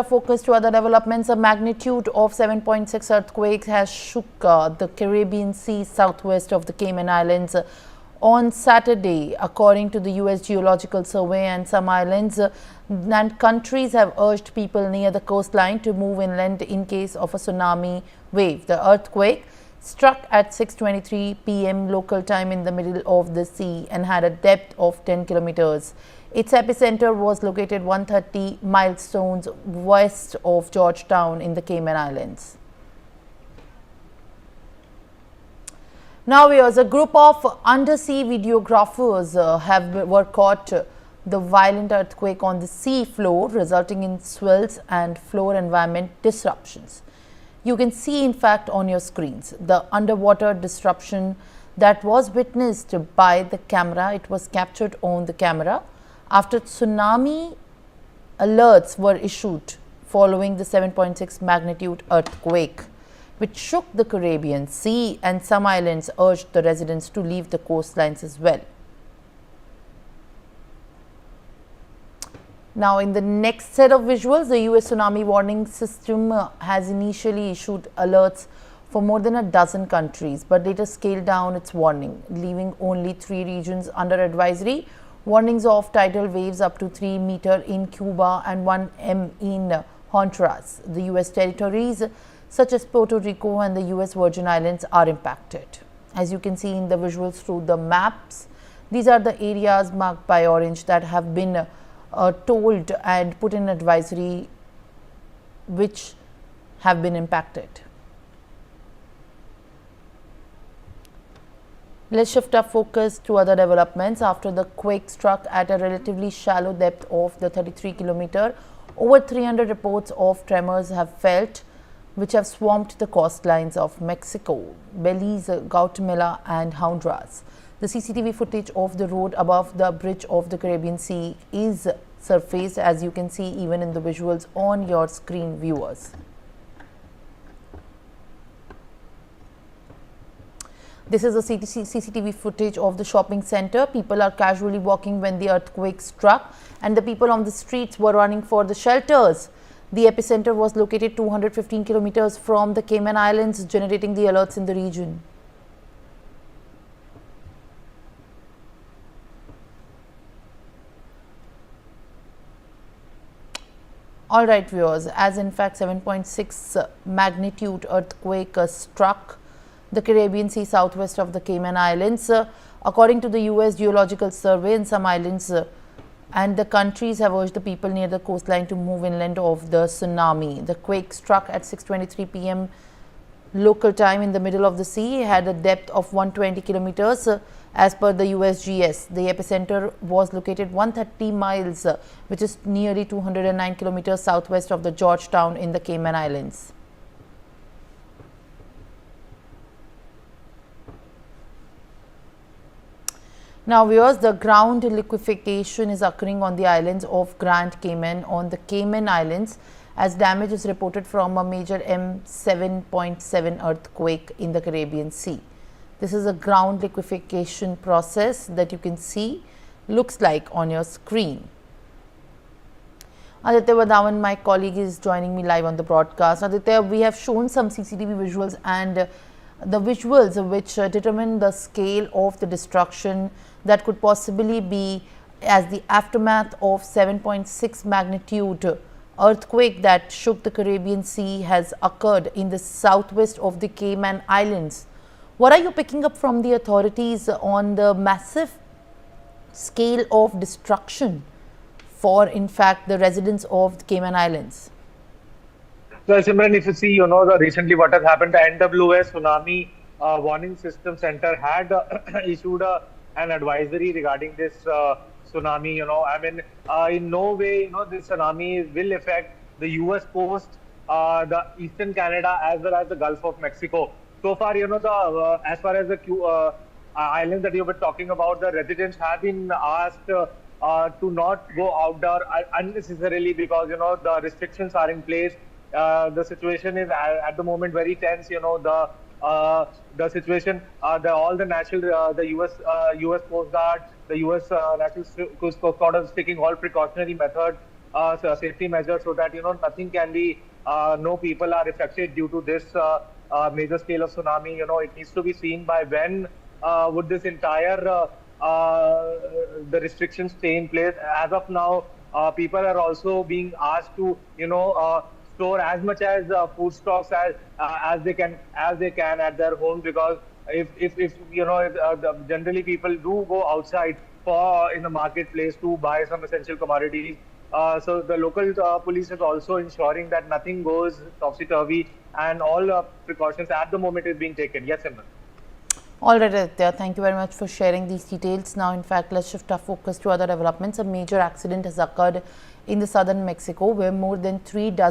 Focus to other developments. A magnitude of 7.6 earthquake has shook the Caribbean Sea southwest of the Cayman Islands on Saturday, according to the U.S. Geological Survey, and some islands and countries have urged people near the coastline to move inland in case of a tsunami wave. The earthquake struck at 6:23 p.m. local time in the middle of the sea and had a depth of 10 kilometers. Its epicenter was located 130 milestones west of Georgetown in the Cayman Islands. Now, viewers, a group of undersea videographers were caught the violent earthquake on the sea floor, resulting in swells and floor environment disruptions. You can see, in fact, on your screens the underwater disruption that was witnessed by the camera. It was captured on the camera after tsunami alerts were issued following the 7.6 magnitude earthquake, which shook the Caribbean Sea, and some islands urged the residents to leave the coastlines as well. Now, in the next set of visuals, the US tsunami warning system has initially issued alerts for more than a dozen countries, but later scaled down its warning, leaving only 3 regions under advisory. Warnings of tidal waves up to 3 meters in Cuba and 1 m in Honduras. The US territories such as Puerto Rico and the US Virgin Islands are impacted. As you can see in the visuals through the maps, these are the areas marked by orange that have been told and put in advisory, which have been impacted. Let's shift our focus to other developments. After the quake struck at a relatively shallow depth of the 33 kilometer, over 300 reports of tremors have felt, which have swamped the coastlines of Mexico, Belize, Guatemala and Honduras. The CCTV footage of the road above the bridge of the Caribbean Sea is surfaced, as you can see even in the visuals on your screen, viewers. This is the CCTV footage of the shopping center. People are casually walking when the earthquake struck, and the people on the streets were running for the shelters. The epicenter was located 215 kilometers from the Cayman Islands, generating the alerts in the region. All right, viewers, as in fact 7.6 magnitude earthquake struck the Caribbean Sea southwest of the Cayman Islands. According to the US Geological Survey, in some islands and the countries have urged the people near the coastline to move inland of the tsunami. The quake struck at 6:23 p.m. local time in the middle of the sea, had a depth of 120 kilometers as per the USGS. The epicenter was located 130 miles, which is nearly 209 kilometers southwest of the Georgetown in the Cayman Islands. Now, viewers, the ground liquefaction is occurring on the islands of Grand Cayman on the Cayman Islands, as damage is reported from a major M7.7 earthquake in the Caribbean Sea. This is a ground liquefaction process that you can see looks like on your screen. Aditya Vadavan, my colleague, is joining me live on the broadcast. Aditya, we have shown some CCTV visuals, and the visuals which determine the scale of the destruction that could possibly be as the aftermath of 7.6 magnitude earthquake that shook the Caribbean Sea has occurred in the southwest of the Cayman Islands. What are you picking up from the authorities on the massive scale of destruction for, in fact, the residents of the Cayman Islands? So, Simran, if you see, recently what has happened, the NWS Tsunami Warning System Center had issued an advisory regarding this tsunami. In no way, this tsunami will affect the US coast, the Eastern Canada, as well as the Gulf of Mexico. So far, as far as the islands that you were talking about, the residents have been asked to not go outdoor unnecessarily because, the restrictions are in place. The situation is at the moment very tense. The situation, all the national, the US Coast Guard, the US National Coast Guard is taking all precautionary methods safety measures so that nothing can be, no people are affected due to this major scale of tsunami. It needs to be seen by when would this entire the restrictions stay in place. As of now, people are also being asked to store as much as food stocks as they can at their homes, because if generally people do go outside for in the marketplace to buy some essential commodities. So the local police is also ensuring that nothing goes topsy-turvy, and all precautions at the moment is being taken. Yes, Simran. All right, Aditya, thank you very much for sharing these details. Now, in fact, let's shift our focus to other developments. A major accident has occurred in the southern Mexico, where more than 3 dozen